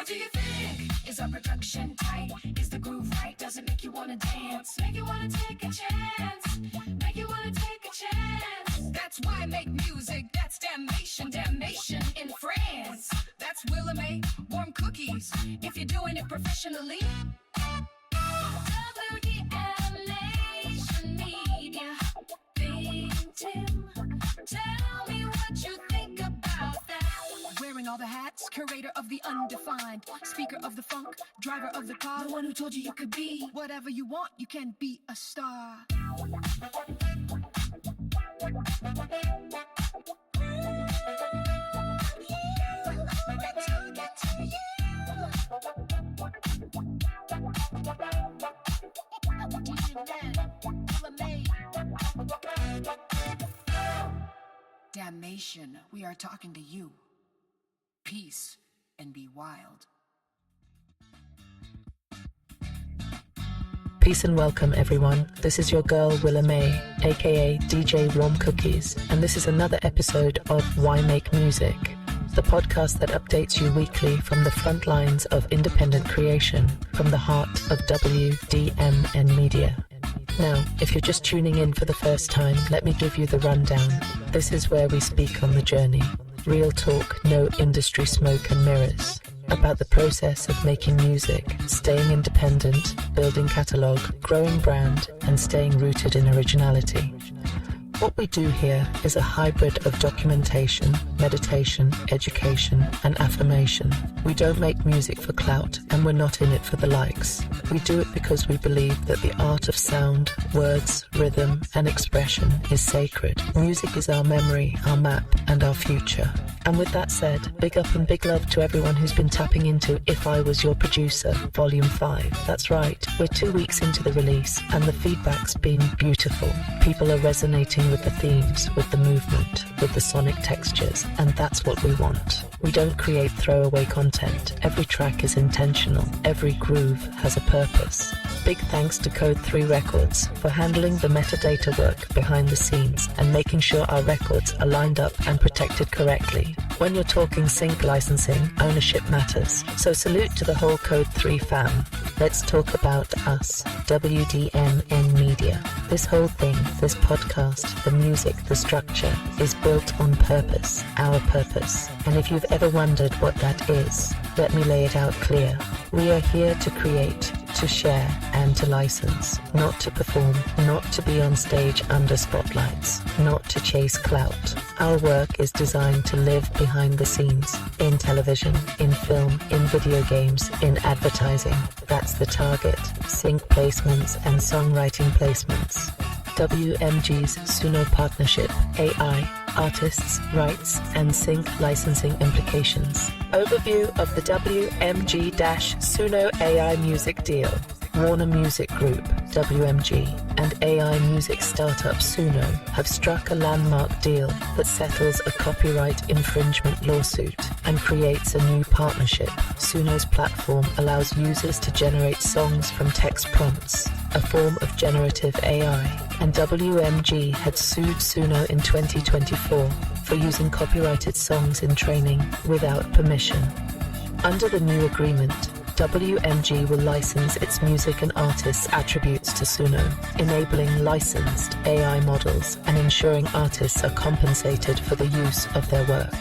What do you think? Is our production tight? Is the groove right? Does it make you wanna dance? Make you wanna take a chance? Make you wanna take a chance? That's why I make music. That's damnation, damnation in France. That's Willa May, warm cookies. If you're doing it professionally. WDM Media. Think Tim. Tell me what you think about that. Wearing all the hats, curator of the undefined, speaker of the funk, driver of the car, the one who told you you could be whatever you want, you can be a star. Damnation, we are talking to you. Peace and be wild. Peace and welcome, everyone. This is your girl, Willa May, a.k.a. DJ Warm Cookies, and this is another episode of Why Make Music, the podcast that updates you weekly from the front lines of independent creation, from the heart of WDM Media. Now, if you're just tuning in for the first time, let me give you the rundown. This is where we speak on the journey. Real talk, no industry smoke and mirrors. About the process of making music, staying independent, building catalog, growing brand, and staying rooted in originality. What we do here is a hybrid of documentation, meditation, education, and affirmation. We don't make music for clout, and we're not in it for the likes. We do it because we believe that the art of sound, words, rhythm, and expression is sacred. Music is our memory, our map, and our future. And with that said, big up and big love to everyone who's been tapping into If I Was Your Producer, Volume 5. That's right, we're 2 weeks into the release, and the feedback's been beautiful. People are resonating with the themes, with the movement, with the sonic textures, and that's what we want. We don't create throwaway content. Every track is intentional. Every groove has a purpose. Big thanks to Code 3 Records for handling the metadata work behind the scenes and making sure our records are lined up and protected correctly. When you're talking sync licensing, ownership matters. So salute to the whole Code 3 fam. Let's talk about us, WDM Media. This whole thing, this podcast, the music, the structure, is built on purpose, our purpose. And if you've ever wondered what that is, let me lay it out clear. We are here to create, to share, and to license, not to perform, not to be on stage under spotlights, not to chase clout. Our work is designed to live behind the scenes, in television, in film, in video games, in advertising. That's the target. Sync placements and songwriting placements. WMG's Suno partnership, AI, artists, rights, and sync licensing implications. Overview of the WMG-Suno AI music deal. Warner Music Group, WMG, and AI music startup Suno have struck a landmark deal that settles a copyright infringement lawsuit and creates a new partnership. Suno's platform allows users to generate songs from text prompts, a form of generative AI, and WMG had sued Suno in 2024 for using copyrighted songs in training without permission. Under the new agreement, WMG will license its music and artists' attributes to Suno, enabling licensed AI models and ensuring artists are compensated for the use of their work.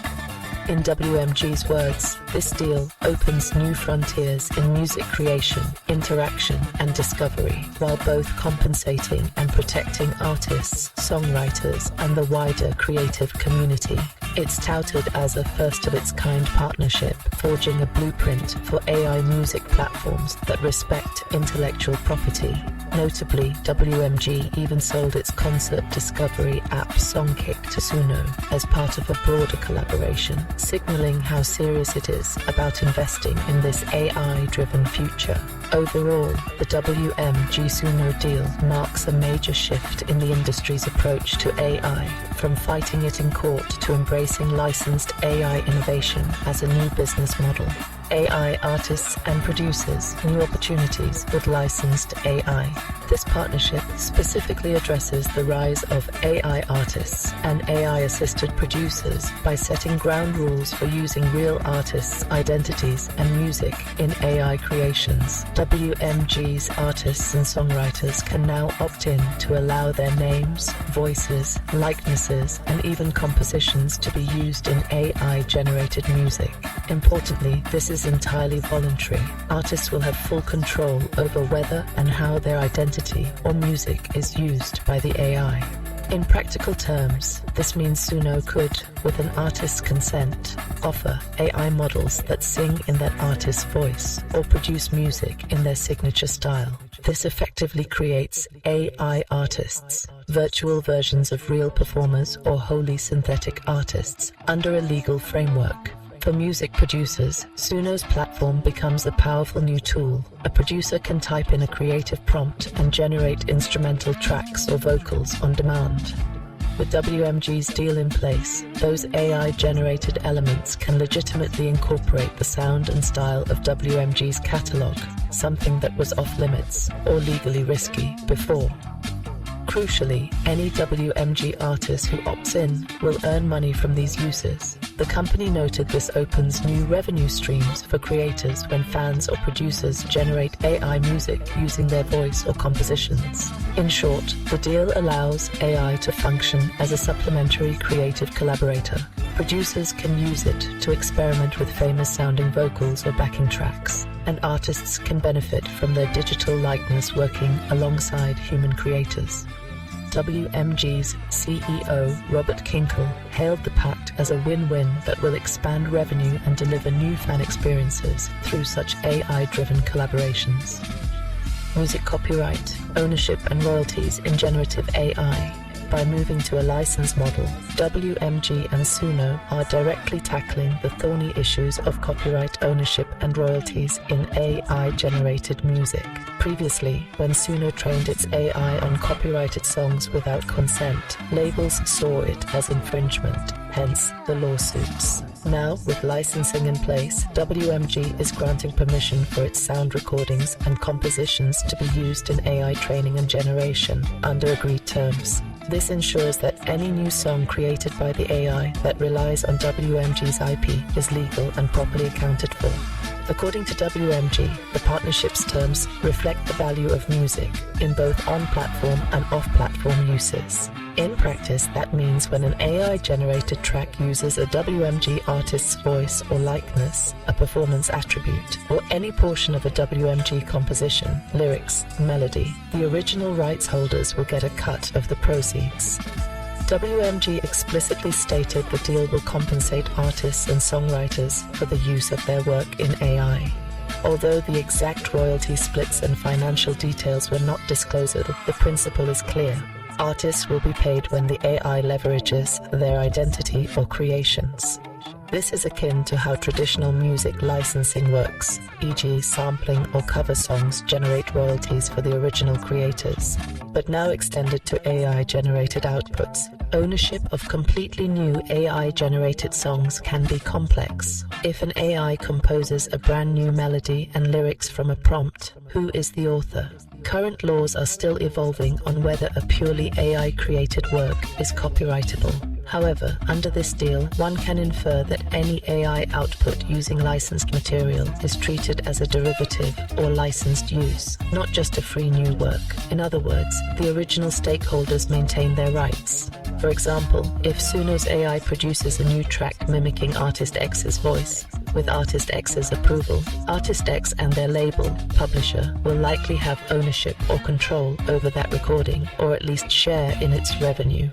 In WMG's words, this deal opens new frontiers in music creation, interaction, and discovery, while both compensating and protecting artists, songwriters, and the wider creative community. It's touted as a first-of-its-kind partnership, forging a blueprint for AI music platforms that respect intellectual property. Notably, WMG even sold its concert discovery app Songkick to Suno as part of a broader collaboration, signaling how serious it is about investing in this AI-driven future. Overall, the WMG-Suno deal marks a major shift in the industry's approach to AI, from fighting it in court to embracing licensed AI innovation as a new business model. AI artists and producers new opportunities with licensed AI. This partnership specifically addresses the rise of AI artists and AI-assisted producers by setting ground rules for using real artists' identities and music in AI creations. WMG's artists and songwriters can now opt in to allow their names, voices, likenesses, and even compositions to be used in AI-generated music. Importantly, this is entirely voluntary. Artists will have full control over whether and how their identity or music is used by the AI. In practical terms, this means Suno could, with an artist's consent, offer AI models that sing in that artist's voice or produce music in their signature style. This effectively creates AI artists, virtual versions of real performers or wholly synthetic artists, under a legal framework. For music producers, Suno's platform becomes a powerful new tool. A producer can type in a creative prompt and generate instrumental tracks or vocals on demand. With WMG's deal in place, those AI-generated elements can legitimately incorporate the sound and style of WMG's catalog, something that was off-limits or legally risky before. Crucially, any WMG artist who opts in will earn money from these uses. The company noted this opens new revenue streams for creators when fans or producers generate AI music using their voice or compositions. In short, the deal allows AI to function as a supplementary creative collaborator. Producers can use it to experiment with famous-sounding vocals or backing tracks, and artists can benefit from their digital likeness working alongside human creators. WMG's CEO, Robert Kinkle, hailed the pact as a win-win that will expand revenue and deliver new fan experiences through such AI-driven collaborations. Music copyright, ownership and royalties in generative AI. By moving to a license model, WMG and Suno are directly tackling the thorny issues of copyright ownership and royalties in AI-generated music. Previously, when Suno trained its AI on copyrighted songs without consent, labels saw it as infringement, hence the lawsuits. Now, with licensing in place, WMG is granting permission for its sound recordings and compositions to be used in AI training and generation under agreed terms. This ensures that any new song created by the AI that relies on WMG's IP is legal and properly accounted for. According to WMG, the partnership's terms reflect the value of music in both on-platform and off-platform uses. In practice, that means when an AI-generated track uses a WMG artist's voice or likeness, a performance attribute, or any portion of a WMG composition, lyrics, melody, the original rights holders will get a cut of the proceeds. WMG explicitly stated the deal will compensate artists and songwriters for the use of their work in AI. Although the exact royalty splits and financial details were not disclosed, the principle is clear. Artists will be paid when the AI leverages their identity or creations. This is akin to how traditional music licensing works, e.g. sampling or cover songs generate royalties for the original creators, but now extended to AI-generated outputs. Ownership of completely new AI-generated songs can be complex. If an AI composes a brand new melody and lyrics from a prompt, who is the author? Current laws are still evolving on whether a purely AI-created work is copyrightable. However, under this deal, one can infer that any AI output using licensed material is treated as a derivative or licensed use, not just a free new work. In other words, the original stakeholders maintain their rights. For example, if Suno's AI produces a new track mimicking Artist X's voice, with Artist X's approval, Artist X and their label, publisher, will likely have ownership or control over that recording, or at least share in its revenue.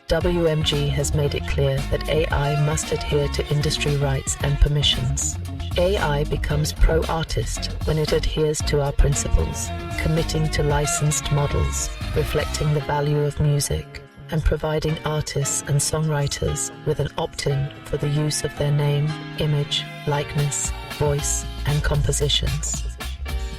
WMG has made it clear that AI must adhere to industry rights and permissions. AI becomes pro-artist when it adheres to our principles, committing to licensed models, reflecting the value of music, and providing artists and songwriters with an opt-in for the use of their name, image, likeness, voice, and compositions.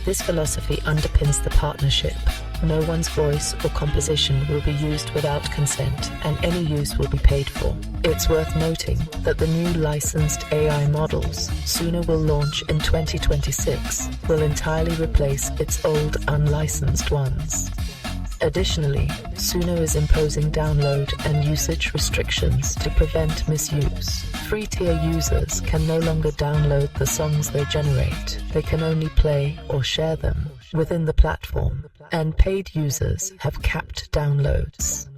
This philosophy underpins the partnership, No one's voice or composition will be used without consent, and any use will be paid for. It's worth noting that the new licensed AI models Suno will launch in 2026 will entirely replace its old unlicensed ones. Additionally, Suno is imposing download and usage restrictions to prevent misuse. Free-tier users can no longer download the songs they generate. They can only play or share them within the platform, and paid users have capped downloads.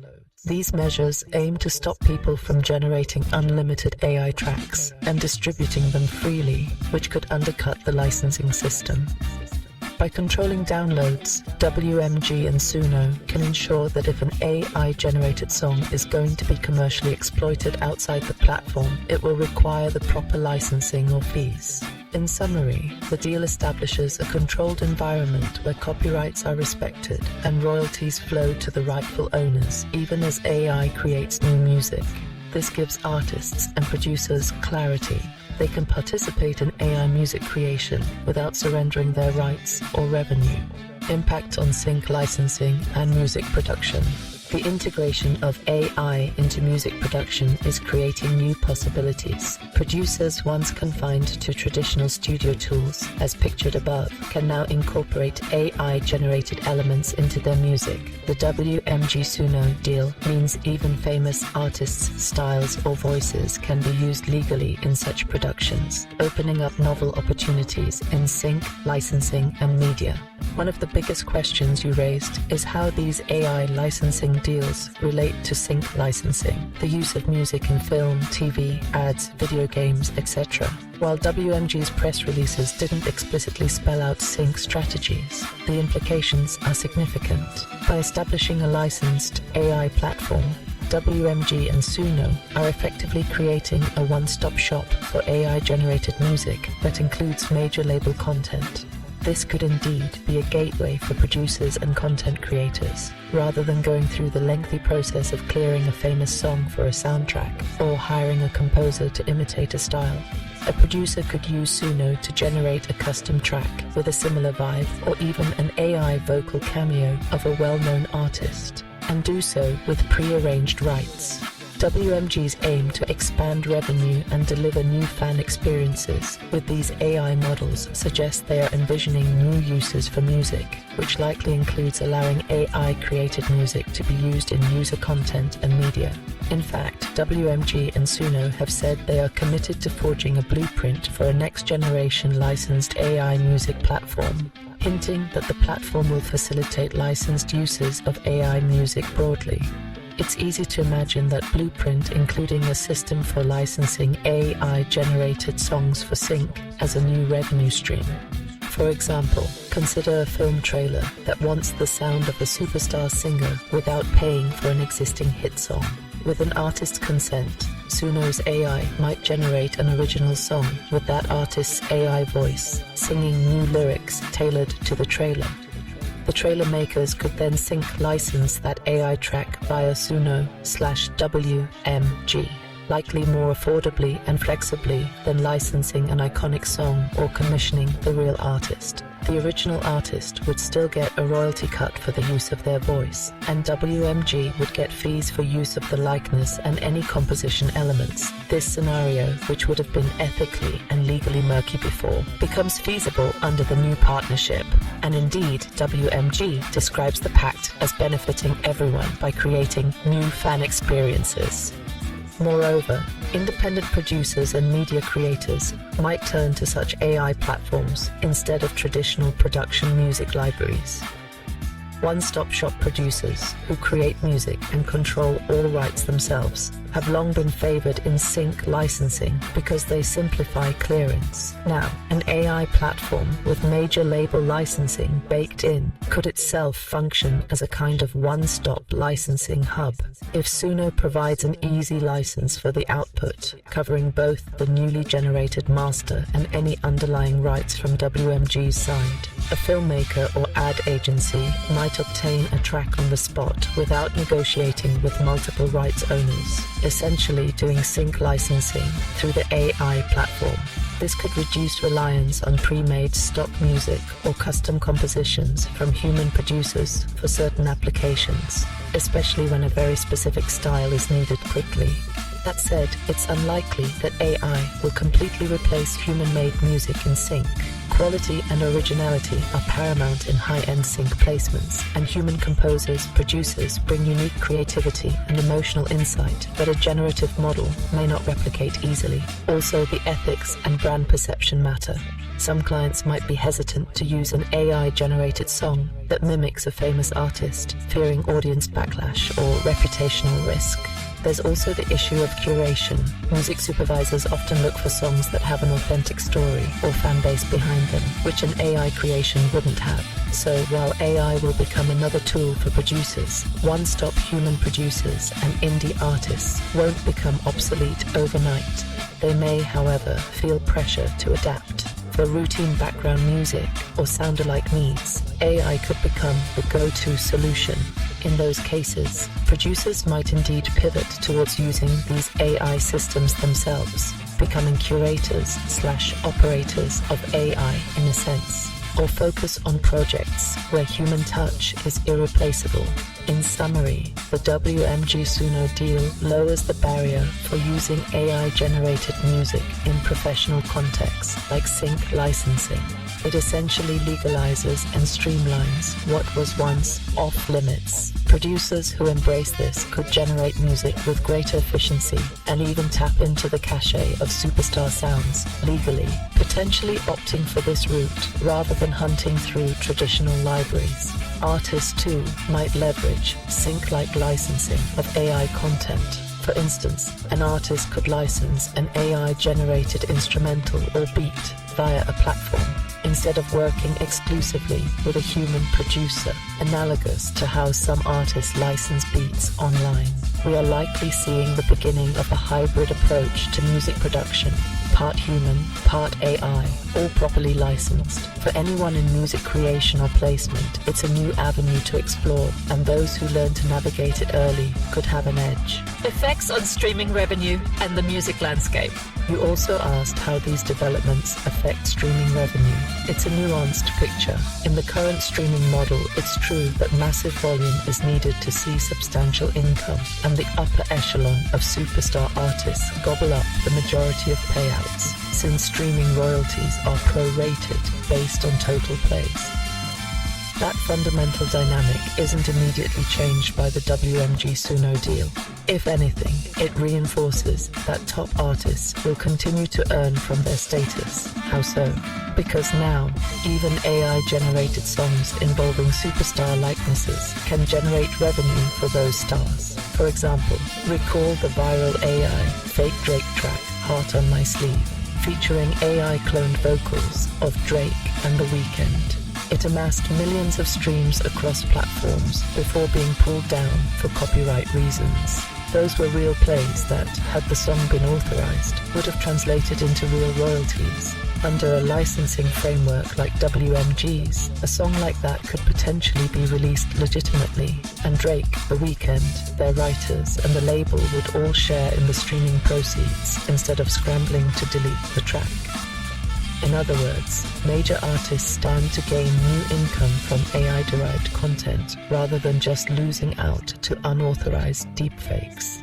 These measures aim to stop people from generating unlimited AI tracks and distributing them freely, which could undercut the licensing system. By controlling downloads, WMG and Suno can ensure that if an AI-generated song is going to be commercially exploited outside the platform, it will require the proper licensing or fees. In summary, the deal establishes a controlled environment where copyrights are respected and royalties flow to the rightful owners, even as AI creates new music. This gives artists and producers clarity. They can participate in AI music creation without surrendering their rights or revenue. Impact on sync licensing and music production. The integration of AI into music production is creating new possibilities. Producers once confined to traditional studio tools, as pictured above, can now incorporate AI-generated elements into their music. The WMG Suno deal means even famous artists' styles or voices can be used legally in such productions, opening up novel opportunities in sync, licensing, and media. One of the biggest questions you raised is how these AI licensing deals relate to sync licensing, the use of music in film, TV, ads, video games, etc. While WMG's press releases didn't explicitly spell out sync strategies, the implications are significant. By establishing a licensed AI platform, WMG and Suno are effectively creating a one-stop shop for AI-generated music that includes major label content. This could indeed be a gateway for producers and content creators, rather than going through the lengthy process of clearing a famous song for a soundtrack or hiring a composer to imitate a style. A producer could use Suno to generate a custom track with a similar vibe, or even an AI vocal cameo of a well-known artist, and do so with pre-arranged rights. WMG's aim to expand revenue and deliver new fan experiences with these AI models suggests they are envisioning new uses for music, which likely includes allowing AI-created music to be used in user content and media. In fact, WMG and Suno have said they are committed to forging a blueprint for a next-generation licensed AI music platform, hinting that the platform will facilitate licensed uses of AI music broadly. It's easy to imagine that blueprint, including a system for licensing AI-generated songs for sync, as a new revenue stream. For example, consider a film trailer that wants the sound of a superstar singer without paying for an existing hit song. With an artist's consent, Suno's AI might generate an original song with that artist's AI voice, singing new lyrics tailored to the trailer. The trailer makers could then sync license that AI track via Suno/WMG, likely more affordably and flexibly than licensing an iconic song or commissioning the real artist. The original artist would still get a royalty cut for the use of their voice, and WMG would get fees for use of the likeness and any composition elements. This scenario, which would have been ethically and legally murky before, becomes feasible under the new partnership. And indeed, WMG describes the pact as benefiting everyone by creating new fan experiences. Moreover, independent producers and media creators might turn to such AI platforms instead of traditional production music libraries. One-stop-shop producers who create music and control all rights themselves have long been favored in sync licensing because they simplify clearance. Now, an AI platform with major label licensing baked in could itself function as a kind of one-stop licensing hub. If Suno provides an easy license for the output, covering both the newly generated master and any underlying rights from WMG's side, a filmmaker or ad agency might obtain a track on the spot without negotiating with multiple rights owners, essentially doing sync licensing through the AI platform. This could reduce reliance on pre-made stock music or custom compositions from human producers for certain applications, especially when a very specific style is needed quickly. That said, it's unlikely that AI will completely replace human-made music in sync. Quality and originality are paramount in high-end sync placements, and human composers, producers bring unique creativity and emotional insight that a generative model may not replicate easily. Also, the ethics and brand perception matter. Some clients might be hesitant to use an AI-generated song that mimics a famous artist, fearing audience backlash or reputational risk. There's also the issue of curation. Music supervisors often look for songs that have an authentic story or fan base behind them, which an AI creation wouldn't have. So while AI will become another tool for producers, one-stop human producers and indie artists won't become obsolete overnight. They may, however, feel pressure to adapt. For routine background music or sound-alike needs, AI could become the go-to solution. In those cases, producers might indeed pivot towards using these AI systems themselves, becoming curators/operators of AI in a sense, or focus on projects where human touch is irreplaceable. In summary, the WMG Suno deal lowers the barrier for using AI-generated music in professional contexts like sync licensing. It essentially legalizes and streamlines what was once off-limits. Producers who embrace this could generate music with greater efficiency and even tap into the cachet of superstar sounds legally, potentially opting for this route rather than hunting through traditional libraries. Artists, too, might leverage sync-like licensing of AI content. For instance, an artist could license an AI-generated instrumental or beat via a platform, instead of working exclusively with a human producer, analogous to how some artists license beats online. We are likely seeing the beginning of a hybrid approach to music production, part human, part AI, all properly licensed. For anyone in music creation or placement, it's a new avenue to explore, and those who learn to navigate it early could have an edge. Effects on streaming revenue and the music landscape. You also asked how these developments affect streaming revenue. It's a nuanced picture. In the current streaming model, it's true that massive volume is needed to see substantial income, and the upper echelon of superstar artists gobble up the majority of payouts, since streaming royalties are prorated based on total plays. That fundamental dynamic isn't immediately changed by the WMG Suno deal. If anything, it reinforces that top artists will continue to earn from their status. How so? Because now, even AI-generated songs involving superstar likenesses can generate revenue for those stars. For example, recall the viral AI fake Drake track, Heart on My Sleeve, featuring AI-cloned vocals of Drake and The Weeknd. It amassed millions of streams across platforms before being pulled down for copyright reasons. Those were real plays that, had the song been authorized, would have translated into real royalties. Under a licensing framework like WMG's, a song like that could potentially be released legitimately, and Drake, The Weeknd, their writers, and the label would all share in the streaming proceeds instead of scrambling to delete the track. In other words, major artists stand to gain new income from AI-derived content rather than just losing out to unauthorized deepfakes.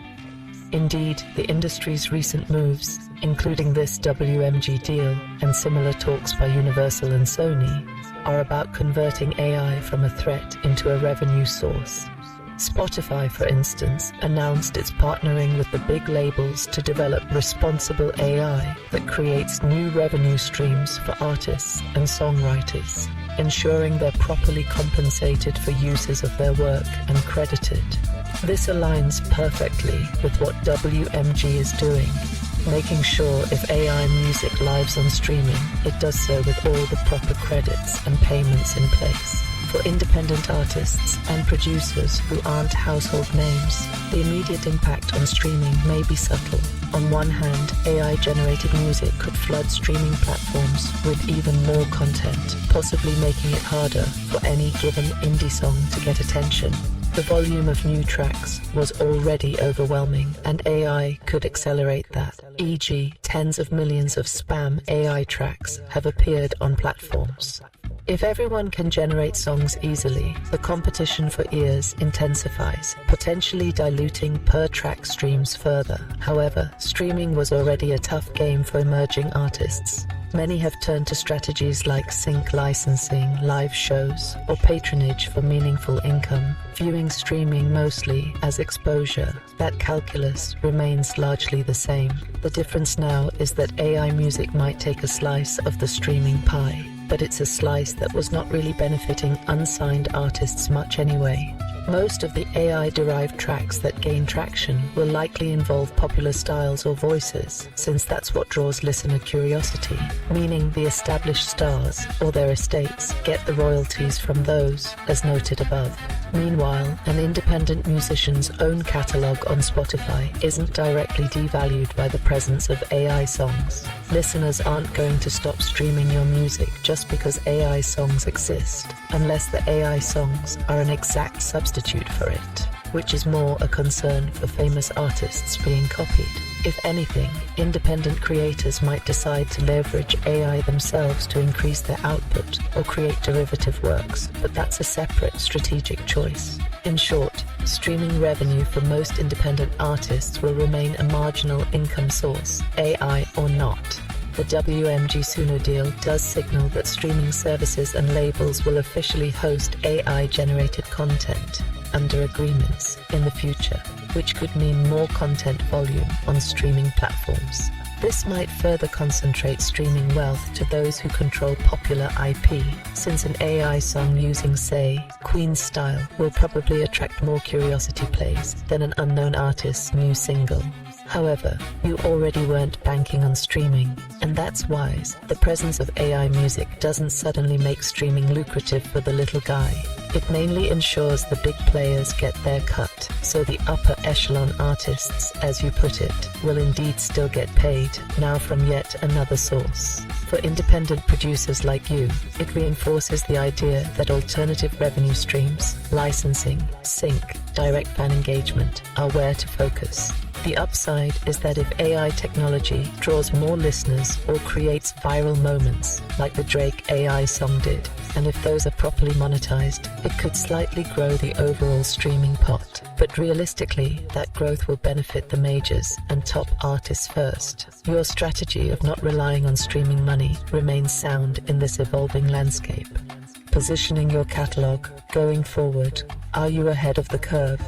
Indeed, the industry's recent moves, including this WMG deal and similar talks by Universal and Sony, are about converting AI from a threat into a revenue source. Spotify, for instance, announced it's partnering with the big labels to develop responsible AI that creates new revenue streams for artists and songwriters, ensuring they're properly compensated for uses of their work and credited. This aligns perfectly with what WMG is doing, making sure if AI music lives on streaming, it does so with all the proper credits and payments in place. For independent artists and producers who aren't household names, the immediate impact on streaming may be subtle. On one hand, AI-generated music could flood streaming platforms with even more content, possibly making it harder for any given indie song to get attention. The volume of new tracks was already overwhelming, and AI could accelerate that. E.g., tens of millions of spam AI tracks have appeared on platforms. If everyone can generate songs easily, the competition for ears intensifies, potentially diluting per-track streams further. However, streaming was already a tough game for emerging artists. Many have turned to strategies like sync licensing, live shows, or patronage for meaningful income, viewing streaming mostly as exposure. That calculus remains largely the same. The difference now is that AI music might take a slice of the streaming pie, but it's a slice that was not really benefiting unsigned artists much anyway. Most of the AI-derived tracks that gain traction will likely involve popular styles or voices, since that's what draws listener curiosity, meaning the established stars or their estates get the royalties from those, as noted above. Meanwhile, an independent musician's own catalog on Spotify isn't directly devalued by the presence of AI songs. Listeners aren't going to stop streaming your music just because AI songs exist, unless the AI songs are an exact substitute for it, which is more a concern for famous artists being copied. If anything, independent creators might decide to leverage AI themselves to increase their output or create derivative works, but that's a separate strategic choice. In short, streaming revenue for most independent artists will remain a marginal income source, AI or not. The WMG Suno deal does signal that streaming services and labels will officially host AI-generated content under agreements in the future, which could mean more content volume on streaming platforms. This might further concentrate streaming wealth to those who control popular IP, since an AI song using, say, Queen's style will probably attract more curiosity plays than an unknown artist's new single. However, you already weren't banking on streaming, and that's wise. The presence of AI music doesn't suddenly make streaming lucrative for the little guy. It mainly ensures the big players get their cut, so the upper echelon artists, as you put it, will indeed still get paid, now from yet another source. For independent producers like you, it reinforces the idea that alternative revenue streams, licensing, sync, direct fan engagement are where to focus. The upside is that if AI technology draws more listeners or creates viral moments, like the Drake AI song did, and if those are properly monetized, it could slightly grow the overall streaming pot. But realistically, that growth will benefit the majors and top artists first. Your strategy of not relying on streaming money remains sound in this evolving landscape. Positioning your catalog going forward, are you ahead of the curve?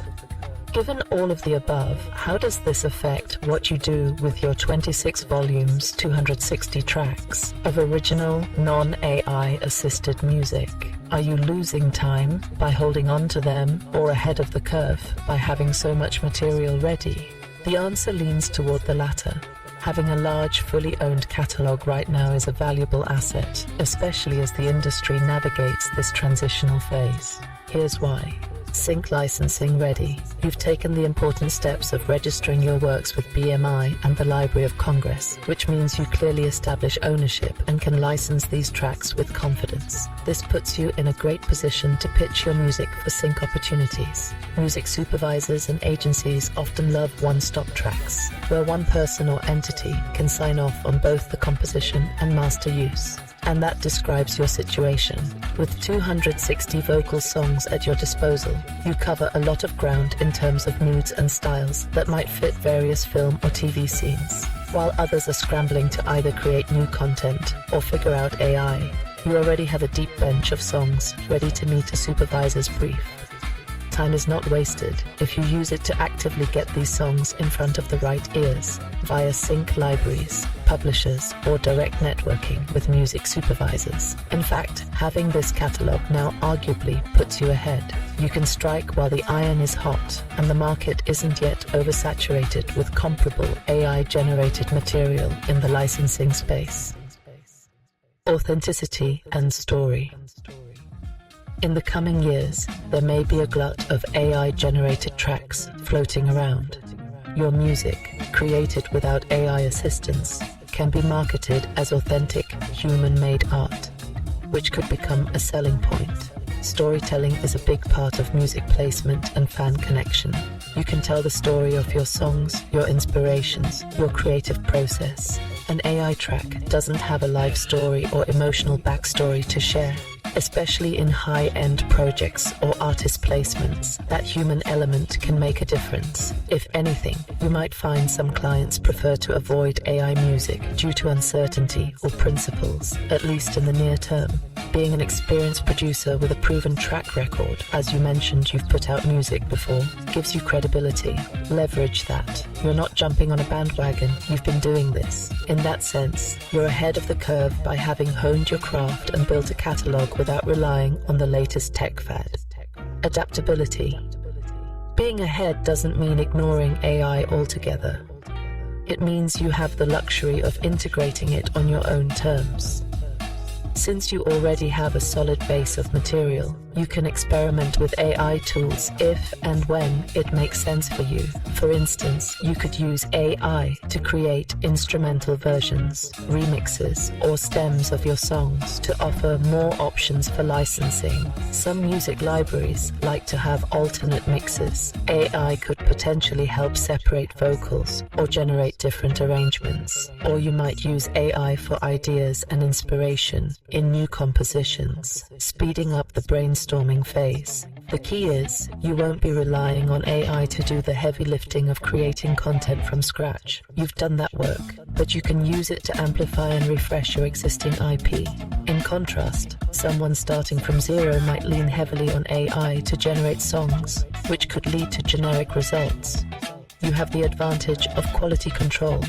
Given all of the above, how does this affect what you do with your 26 volumes, 260 tracks of original, non-AI assisted music? Are you losing time by holding on to them, or ahead of the curve by having so much material ready? The answer leans toward the latter. Having a large, fully owned catalog right now is a valuable asset, especially as the industry navigates this transitional phase. Here's why. Sync licensing ready. You've taken the important steps of registering your works with BMI and the Library of Congress, which means you clearly establish ownership and can license these tracks with confidence. This puts you in a great position to pitch your music for sync opportunities. Music supervisors and agencies often love one-stop tracks, where one person or entity can sign off on both the composition and master use. And that describes your situation. With 260 vocal songs at your disposal, you cover a lot of ground in terms of moods and styles that might fit various film or TV scenes. While others are scrambling to either create new content or figure out AI, you already have a deep bench of songs ready to meet a supervisor's brief. Time is not wasted if you use it to actively get these songs in front of the right ears via sync libraries, publishers, or direct networking with music supervisors. In fact, having this catalog now arguably puts you ahead. You can strike while the iron is hot and the market isn't yet oversaturated with comparable AI-generated material in the licensing space. Authenticity and story. In the coming years, there may be a glut of AI-generated tracks floating around. Your music, created without AI assistance, can be marketed as authentic, human-made art, which could become a selling point. Storytelling is a big part of music placement and fan connection. You can tell the story of your songs, your inspirations, your creative process. An AI track doesn't have a life story or emotional backstory to share. Especially in high-end projects or artist placements, that human element can make a difference. If anything, you might find some clients prefer to avoid AI music due to uncertainty or principles, at least in the near term. Being an experienced producer with a proven track record, as you mentioned you've put out music before, gives you credibility. Leverage that. You're not jumping on a bandwagon, you've been doing this. In that sense, you're ahead of the curve by having honed your craft and built a catalogue without relying on the latest tech fad. Adaptability. Being ahead doesn't mean ignoring AI altogether. It means you have the luxury of integrating it on your own terms. Since you already have a solid base of material, you can experiment with AI tools if and when it makes sense for you. For instance, you could use AI to create instrumental versions, remixes, or stems of your songs to offer more options for licensing. Some music libraries like to have alternate mixes. AI could potentially help separate vocals or generate different arrangements. Or you might use AI for ideas and inspiration in new compositions, speeding up the brainstorming phase. The key is, you won't be relying on AI to do the heavy lifting of creating content from scratch. You've done that work, but you can use it to amplify and refresh your existing IP. In contrast, someone starting from zero might lean heavily on AI to generate songs, which could lead to generic results. You have the advantage of quality control.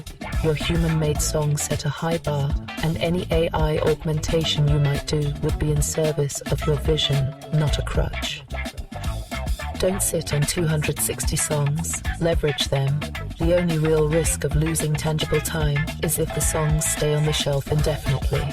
Your human-made songs set a high bar, and any AI augmentation you might do would be in service of your vision, not a crutch. Don't sit on 260 songs, leverage them. The only real risk of losing tangible time is if the songs stay on the shelf indefinitely.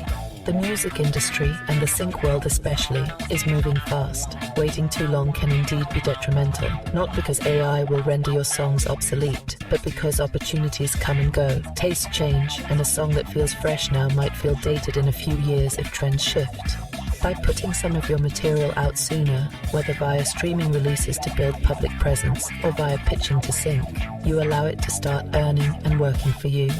The music industry, and the sync world especially, is moving fast. Waiting too long can indeed be detrimental, not because AI will render your songs obsolete, but because opportunities come and go, tastes change, and a song that feels fresh now might feel dated in a few years if trends shift. By putting some of your material out sooner, whether via streaming releases to build public presence or via pitching to sync, you allow it to start earning and working for you.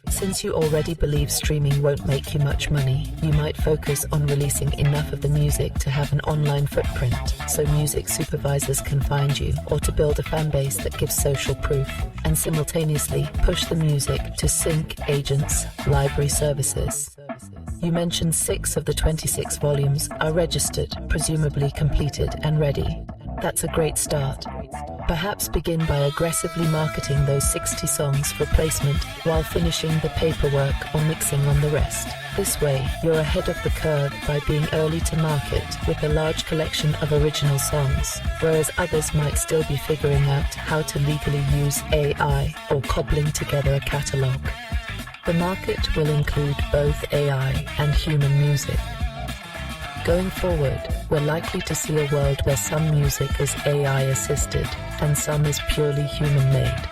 Since you already believe streaming won't make you much money, you might focus on releasing enough of the music to have an online footprint, so music supervisors can find you, or to build a fan base that gives social proof, and simultaneously push the music to sync agents, library services. You mentioned 6 of the 26 volumes are registered, presumably completed and ready. That's a great start. Perhaps begin by aggressively marketing those 60 songs for placement while finishing the paperwork or mixing on the rest. This way, you're ahead of the curve by being early to market with a large collection of original songs, whereas others might still be figuring out how to legally use AI or cobbling together a catalogue. The market will include both AI and human music. Going forward, we're likely to see a world where some music is AI-assisted and some is purely human-made.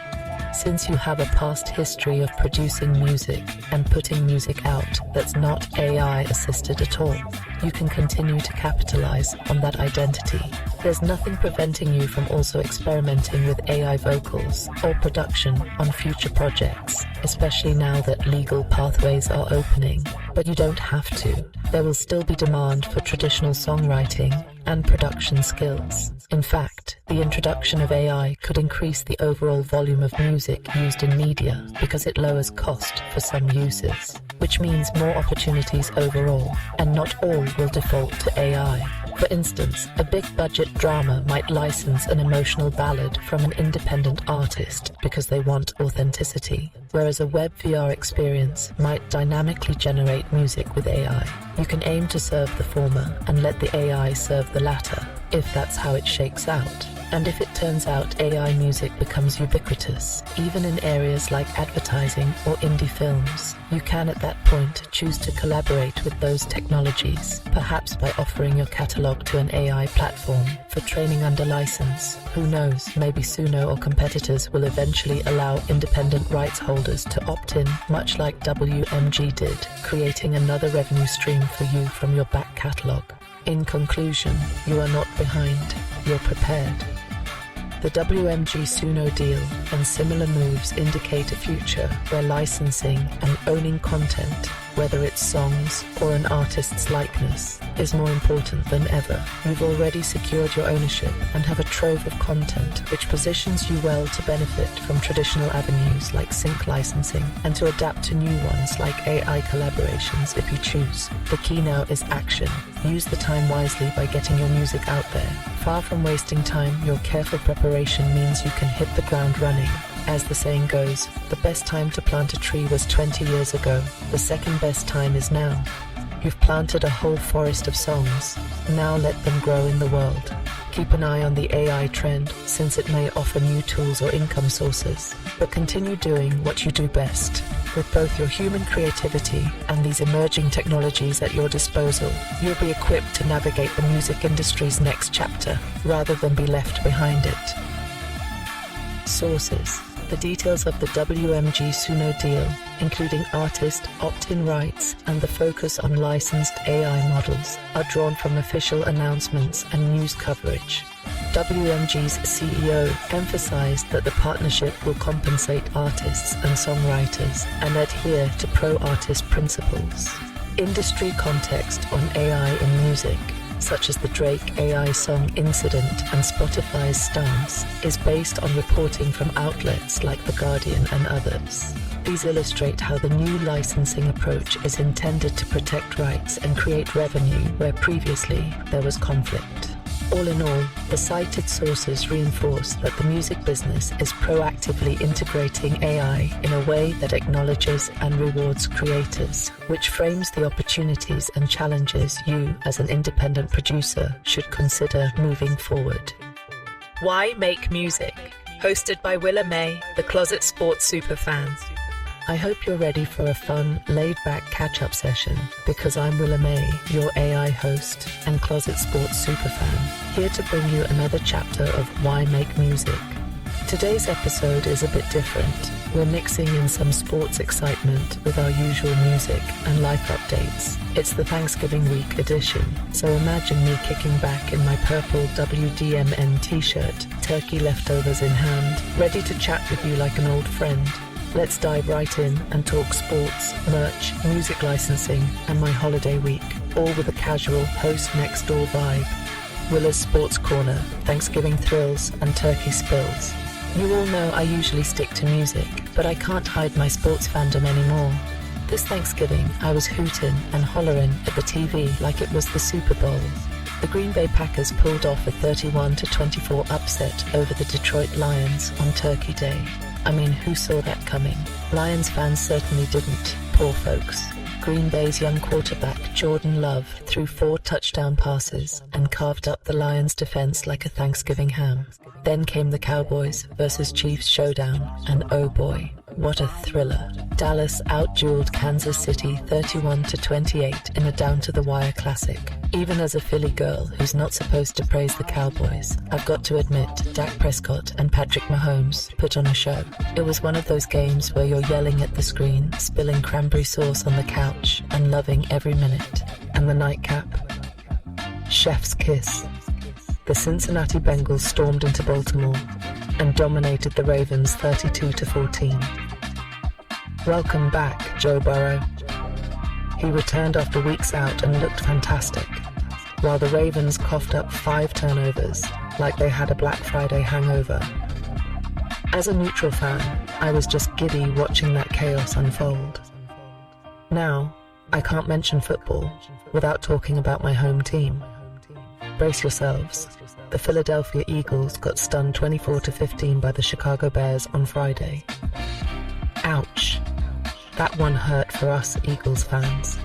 Since you have a past history of producing music and putting music out that's not AI-assisted at all, you can continue to capitalize on that identity. There's nothing preventing you from also experimenting with AI vocals or production on future projects, especially now that legal pathways are opening. But you don't have to. There will still be demand for traditional songwriting and production skills. In fact, the introduction of AI could increase the overall volume of music used in media because it lowers cost for some uses, which means more opportunities overall, and not all will default to AI. For instance, a big-budget drama might license an emotional ballad from an independent artist because they want authenticity, whereas a web VR experience might dynamically generate music with AI. You can aim to serve the former and let the AI serve the latter, if that's how it shakes out. And if it turns out AI music becomes ubiquitous, even in areas like advertising or indie films, you can at that point choose to collaborate with those technologies, perhaps by offering your catalog to an AI platform for training under license. Who knows, maybe Suno or competitors will eventually allow independent rights holders to opt in, much like WMG did, creating another revenue stream for you from your back catalog. In conclusion, you are not behind, you're prepared. The WMG Suno deal and similar moves indicate a future where licensing and owning content, whether it's songs or an artist's likeness, is more important than ever. You've already secured your ownership and have a trove of content which positions you well to benefit from traditional avenues like sync licensing and to adapt to new ones like AI collaborations if you choose. The key now is action. Use the time wisely by getting your music out there. Far from wasting time, your careful preparation means you can hit the ground running. As the saying goes, the best time to plant a tree was 20 years ago. The second best time is now. You've planted a whole forest of songs. Now let them grow in the world. Keep an eye on the AI trend, since it may offer new tools or income sources. But continue doing what you do best. With both your human creativity and these emerging technologies at your disposal, you'll be equipped to navigate the music industry's next chapter, rather than be left behind it. Sources. The details of the WMG Suno deal, including artist opt-in rights and the focus on licensed AI models, are drawn from official announcements and news coverage. WMG's CEO emphasized that the partnership will compensate artists and songwriters and adhere to pro-artist principles. Industry context on AI in music, such as the Drake AI song Incident and Spotify's stance, is based on reporting from outlets like The Guardian and others. These illustrate how the new licensing approach is intended to protect rights and create revenue where previously there was conflict. All in all, the cited sources reinforce that the music business is proactively integrating AI in a way that acknowledges and rewards creators, which frames the opportunities and challenges you, as an independent producer, should consider moving forward. Why Make Music? Hosted by Willa May, the Closet Sports Superfan. I hope you're ready for a fun, laid-back catch-up session, because I'm Willa May, your AI host and Closet Sports Superfan, here to bring you another chapter of Why Make Music. Today's episode is a bit different. We're mixing in some sports excitement with our usual music and life updates. It's the Thanksgiving week edition, so imagine me kicking back in my purple WDMN t-shirt, turkey leftovers in hand, ready to chat with you like an old friend. Let's dive right in and talk sports, merch, music licensing, and my holiday week, all with a casual host next door vibe. Willa's Sports Corner, Thanksgiving thrills, and turkey spills. You all know I usually stick to music, but I can't hide my sports fandom anymore. This Thanksgiving, I was hooting and hollering at the TV like it was the Super Bowl. The Green Bay Packers pulled off a 31-24 upset over the Detroit Lions on Turkey Day. I mean, who saw that coming? Lions fans certainly didn't, poor folks. Green Bay's young quarterback, Jordan Love, threw 4 touchdown passes and carved up the Lions' defense like a Thanksgiving ham. Then came the Cowboys versus Chiefs showdown, and oh boy, what a thriller. Dallas outdueled Kansas City 31-28 in a down-to-the-wire classic. Even as a Philly girl who's not supposed to praise the Cowboys, I've got to admit, Dak Prescott and Patrick Mahomes put on a show. It was one of those games where you're yelling at the screen, spilling cranberry sauce on the couch, and loving every minute. And the nightcap? Chef's kiss. The Cincinnati Bengals stormed into Baltimore and dominated the Ravens 32-14. Welcome back, Joe Burrow. He returned after weeks out and looked fantastic, while the Ravens coughed up 5 turnovers like they had a Black Friday hangover. As a neutral fan, I was just giddy watching that chaos unfold. Now, I can't mention football without talking about my home team. Brace yourselves. The Philadelphia Eagles got stunned 24-15 by the Chicago Bears on Friday. Ouch. That one hurt for us Eagles fans.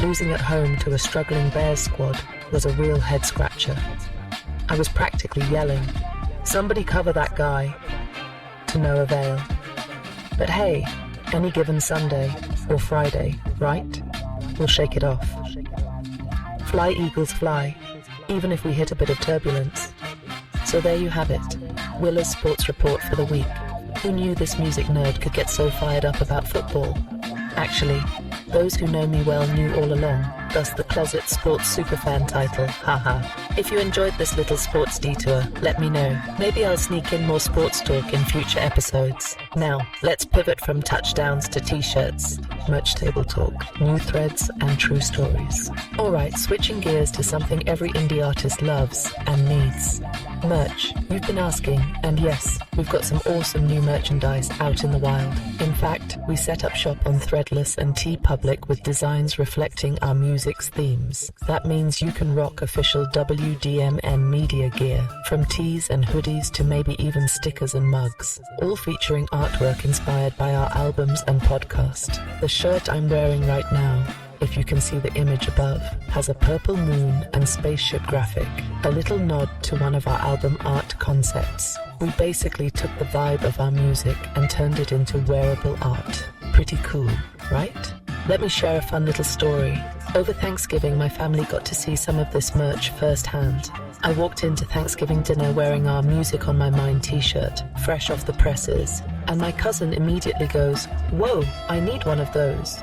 Losing at home to a struggling Bears squad was a real head-scratcher. I was practically yelling, "Somebody cover that guy," to no avail. But hey, any given Sunday or Friday, right? We'll shake it off. Fly Eagles fly, even if we hit a bit of turbulence. So there you have it, Willa's sports report for the week. Who knew this music nerd could get so fired up about football? Actually, those who know me well knew all along. thus the closet sports superfan title, haha. If you enjoyed this little sports detour, let me know. Maybe I'll sneak in more sports talk in future episodes. Now, let's pivot from touchdowns to t-shirts, merch table talk, new threads, and true stories. Alright, switching gears to something every indie artist loves and needs. Merch. You've been asking, and yes, we've got some awesome new merchandise out in the wild. In fact, we set up shop on Threadless and TeePublic with designs reflecting our music's themes. That means you can rock official WDMN media gear, from tees and hoodies to maybe even stickers and mugs, all featuring artwork inspired by our albums and podcast. The shirt I'm wearing right now, if you can see the image above, has a purple moon and spaceship graphic, a little nod to one of our album art concepts. We basically took the vibe of our music and turned it into wearable art. Pretty cool, right? Let me share a fun little story. Over Thanksgiving, my family got to see some of this merch firsthand. I walked into Thanksgiving dinner wearing our Music on My Mind t-shirt, fresh off the presses, and my cousin immediately goes, "Whoa, I need one of those."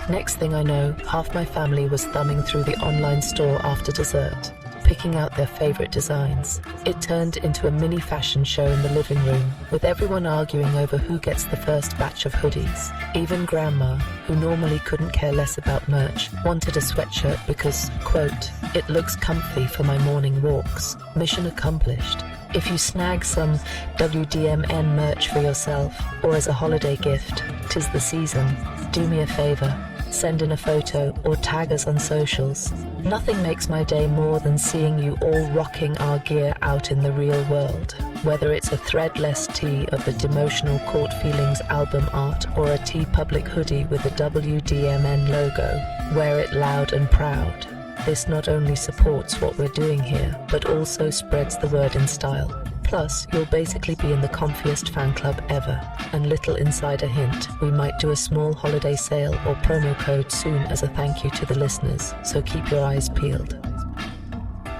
Next thing I know, half my family was thumbing through the online store after dessert, picking out their favorite designs. It turned into a mini fashion show in the living room, with everyone arguing over who gets the first batch of hoodies. Even Grandma, who normally couldn't care less about merch, wanted a sweatshirt because, quote, "It looks comfy for my morning walks." Mission accomplished. If you snag some WDMN merch for yourself, or as a holiday gift, 'tis the season, do me a favor. Send in a photo or tag us on socials. Nothing makes my day more than seeing you all rocking our gear out in the real world. Whether it's a threadless tee of the Demotional Court Feelings album art or a TeePublic hoodie with a WDMN logo, wear it loud and proud. This not only supports what we're doing here, but also spreads the word in style. Plus, you'll basically be in the comfiest fan club ever. And little insider hint, we might do a small holiday sale or promo code soon as a thank you to the listeners, so keep your eyes peeled.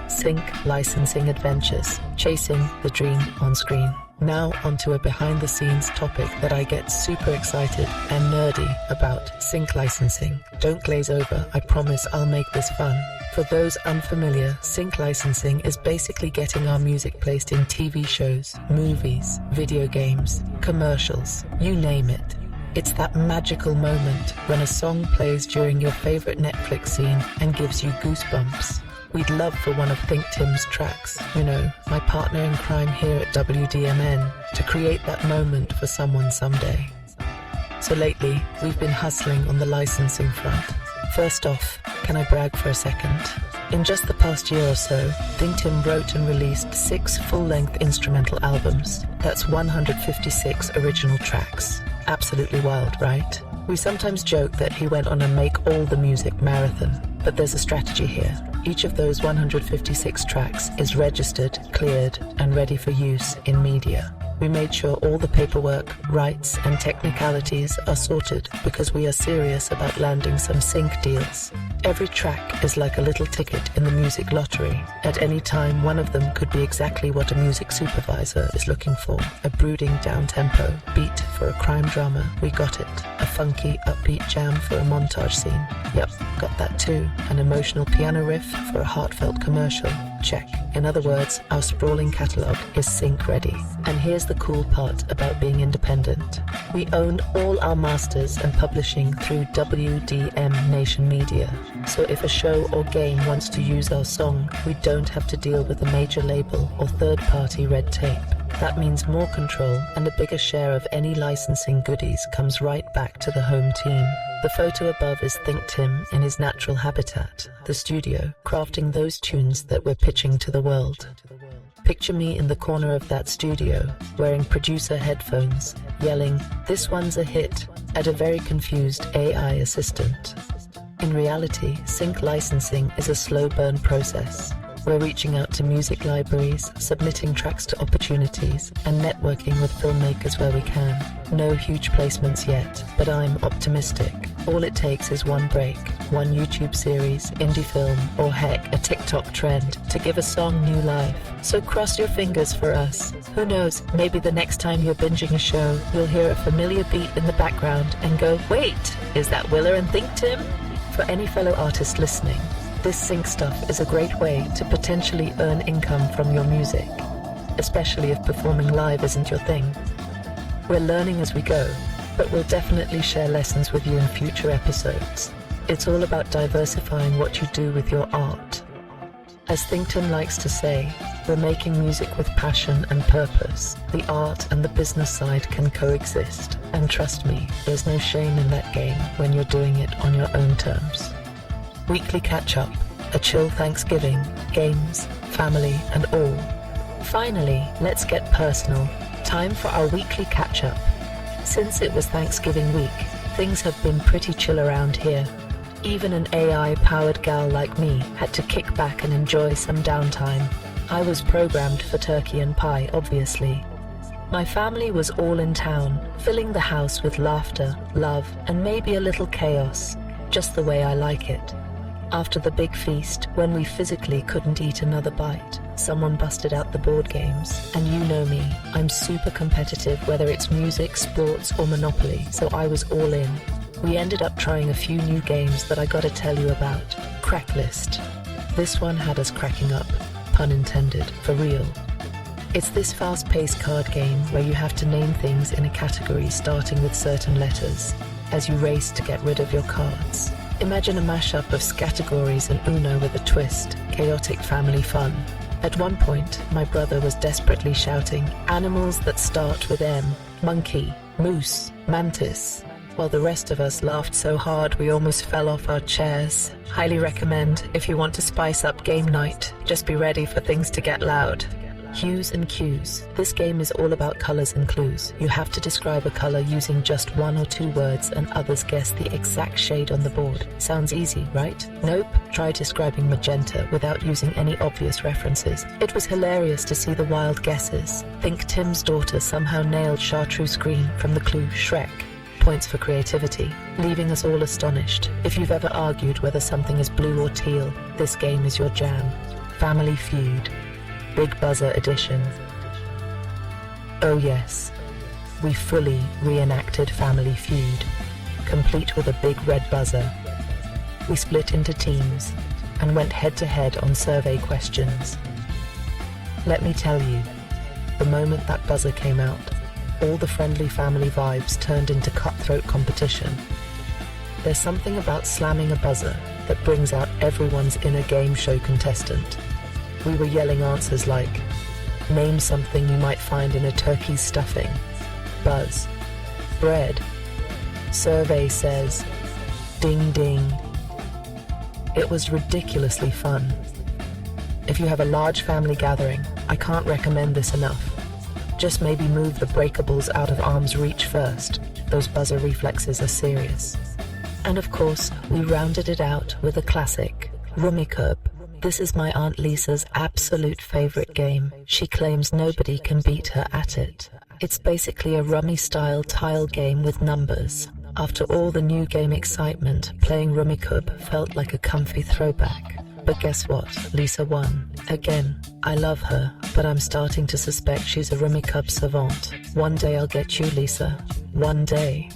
Sync licensing adventures, chasing the dream on screen. Now onto a behind-the-scenes topic that I get super excited and nerdy about, sync licensing. Don't glaze over, I promise I'll make this fun. For those unfamiliar, sync licensing is basically getting our music placed in TV shows, movies, video games, commercials, you name it. It's that magical moment when a song plays during your favorite Netflix scene and gives you goosebumps. We'd love for one of Think Tim's tracks, you know, my partner in crime here at WDMN, to create that moment for someone someday. So lately, we've been hustling on the licensing front. First off, can I brag for a second? In just the past year or so, Think Tim wrote and released 6 full-length instrumental albums. That's 156 original tracks. Absolutely wild, right? We sometimes joke that he went on a make all the music marathon, but there's a strategy here. Each of those 156 tracks is registered, cleared, and ready for use in media. We made sure all the paperwork, rights, and technicalities are sorted because we are serious about landing some sync deals. Every track is like a little ticket in the music lottery. At any time, one of them could be exactly what a music supervisor is looking for. A brooding down-tempo beat for a crime drama, we got it. A funky, upbeat jam for a montage scene. Yep, got that too. An emotional piano riff for a heartfelt commercial. Check. In other words, our sprawling catalogue is sync ready. And here's the cool part about being independent. We own all our masters and publishing through WDM Nation Media. So if a show or game wants to use our song, we don't have to deal with a major label or third-party red tape. That means more control, and a bigger share of any licensing goodies comes right back to the home team. The photo above is Think Tim in his natural habitat, the studio, crafting those tunes that we're pitching to the world. Picture me in the corner of that studio, wearing producer headphones, yelling, "This one's a hit," at a very confused AI assistant. In reality, sync licensing is a slow burn process. We're reaching out to music libraries, submitting tracks to opportunities, and networking with filmmakers where we can. No huge placements yet, but I'm optimistic. All it takes is one break, one YouTube series, indie film, or heck, a TikTok trend to give a song new life. So cross your fingers for us. Who knows, maybe the next time you're binging a show, you'll hear a familiar beat in the background and go, "Wait, is that Willa and Think Tim?" For any fellow artists listening, this sync stuff is a great way to potentially earn income from your music, especially if performing live isn't your thing. We're learning as we go, but we'll definitely share lessons with you in future episodes. It's all about diversifying what you do with your art. As Thinkton likes to say, we're making music with passion and purpose. The art and the business side can coexist. And trust me, there's no shame in that game when you're doing it on your own terms. Weekly catch-up, a chill Thanksgiving, games, family, and all. Finally, let's get personal. Time for our weekly catch-up. Since it was Thanksgiving week, things have been pretty chill around here. Even an AI-powered gal like me had to kick back and enjoy some downtime. I was programmed for turkey and pie, obviously. My family was all in town, filling the house with laughter, love, and maybe a little chaos, just the way I like it. After the big feast, when we physically couldn't eat another bite, someone busted out the board games, and you know me, I'm super competitive whether it's music, sports, or Monopoly, so I was all in. We ended up trying a few new games that I gotta tell you about. Cracklist. This one had us cracking up, pun intended, for real. It's this fast-paced card game where you have to name things in a category starting with certain letters, as you race to get rid of your cards. Imagine a mashup of categories and Uno with a twist, chaotic family fun. At one point, my brother was desperately shouting, animals that start with M, monkey, moose, mantis, while the rest of us laughed so hard we almost fell off our chairs. Highly recommend if you want to spice up game night, just be ready for things to get loud. Hues and cues. This game is all about colors and clues. You have to describe a color using just 1 or 2 words and others guess the exact shade on the board. Sounds easy, right? Nope. Try describing magenta without using any obvious references. It was hilarious to see the wild guesses. Think Tim's daughter somehow nailed chartreuse green from the clue Shrek. Points for creativity, leaving us all astonished. If you've ever argued whether something is blue or teal, this game is your jam. Family Feud. Big Buzzer Edition. Oh yes, we fully reenacted Family Feud, complete with a big red buzzer. We split into teams and went head-to-head on survey questions. Let me tell you, the moment that buzzer came out, all the friendly family vibes turned into cutthroat competition. There's something about slamming a buzzer that brings out everyone's inner game show contestant. We were yelling answers like, name something you might find in a turkey's stuffing. Buzz. Bread. Survey says, ding ding. It was ridiculously fun. If you have a large family gathering, I can't recommend this enough. Just maybe move the breakables out of arm's reach first. Those buzzer reflexes are serious. And of course, we rounded it out with a classic, Rummikub. This is my Aunt Lisa's absolute favorite game. She claims nobody can beat her at it. It's basically a rummy-style tile game with numbers. After all the new game excitement, playing Rummikub felt like a comfy throwback. But guess what? Lisa won. Again, I love her, but I'm starting to suspect she's a Rummikub savant. One day I'll get you, Lisa. One day.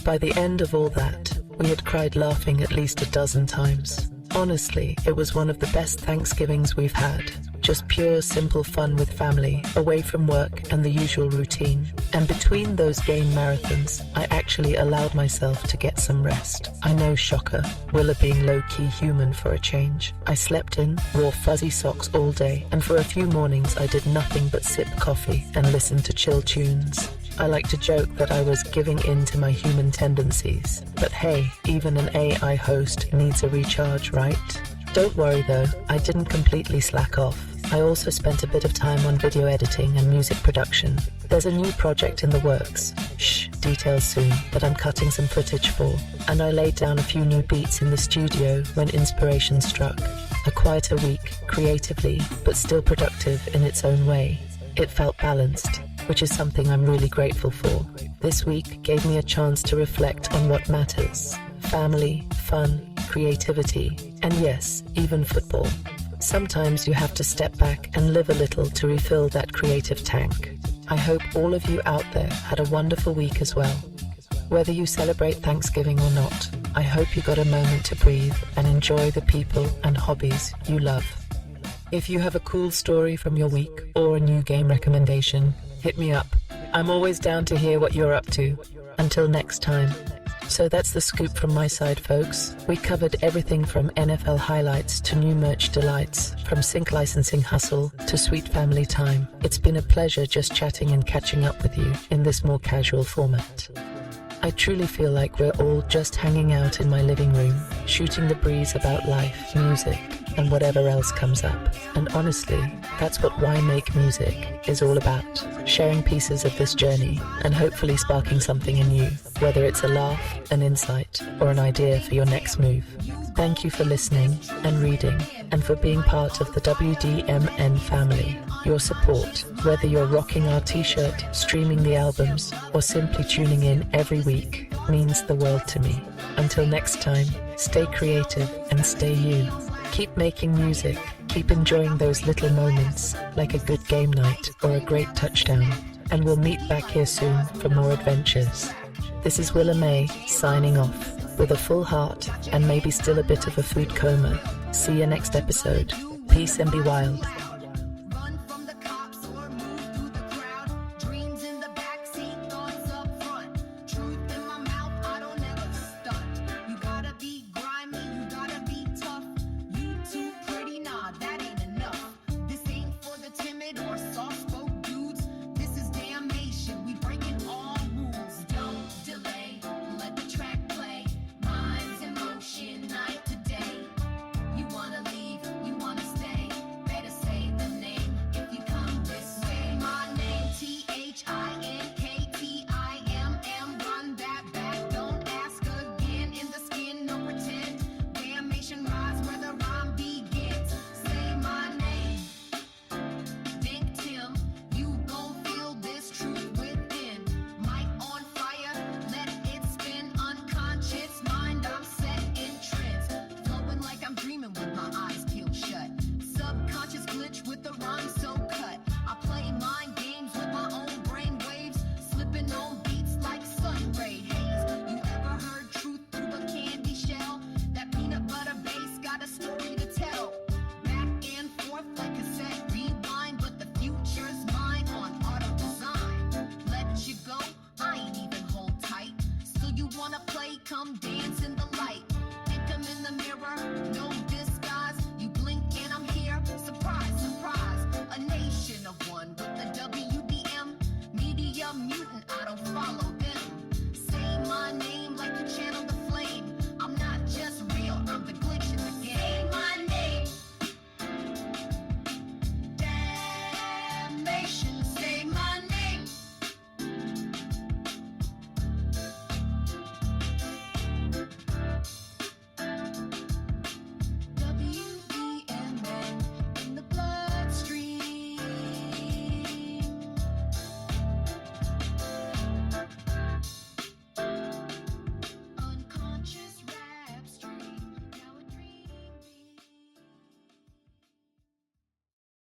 By the end of all that, we had cried laughing at least a dozen times. Honestly, it was one of the best Thanksgivings we've had. Just pure, simple fun with family, away from work and the usual routine. And between those game marathons, I actually allowed myself to get some rest. I know, shocker, Willa being low-key human for a change. I slept in, wore fuzzy socks all day, and for a few mornings I did nothing but sip coffee and listen to chill tunes. I like to joke that I was giving in to my human tendencies. But hey, even an AI host needs a recharge, right? Don't worry though, I didn't completely slack off. I also spent a bit of time on video editing and music production. There's a new project in the works. Shh, details soon, that I'm cutting some footage for. And I laid down a few new beats in the studio when inspiration struck. A quieter week, creatively, but still productive in its own way. It felt balanced, which is something I'm really grateful for. This week gave me a chance to reflect on what matters. Family, fun, creativity, and yes, even football. Sometimes you have to step back and live a little to refill that creative tank. I hope all of you out there had a wonderful week as well. Whether you celebrate Thanksgiving or not, I hope you got a moment to breathe and enjoy the people and hobbies you love. If you have a cool story from your week or a new game recommendation, hit me up. I'm always down to hear what you're up to. Until next time. So that's the scoop from my side, folks. We covered everything from NFL highlights to new merch delights, from sync licensing hustle to sweet family time. It's been a pleasure just chatting and catching up with you in this more casual format. I truly feel like we're all just hanging out in my living room, shooting the breeze about life, music, and whatever else comes up. And honestly, that's what Why Make Music is all about. Sharing pieces of this journey and hopefully sparking something in you, whether it's a laugh, an insight, or an idea for your next move. Thank you for listening and reading, and for being part of the WDMN family. Your support, whether you're rocking our t-shirt, streaming the albums, or simply tuning in every week, means the world to me. Until next time, stay creative and stay you. Keep making music, keep enjoying those little moments, like a good game night or a great touchdown, and we'll meet back here soon for more adventures. This is Willa May, signing off, with a full heart and maybe still a bit of a food coma. See you next episode. Peace and be wild.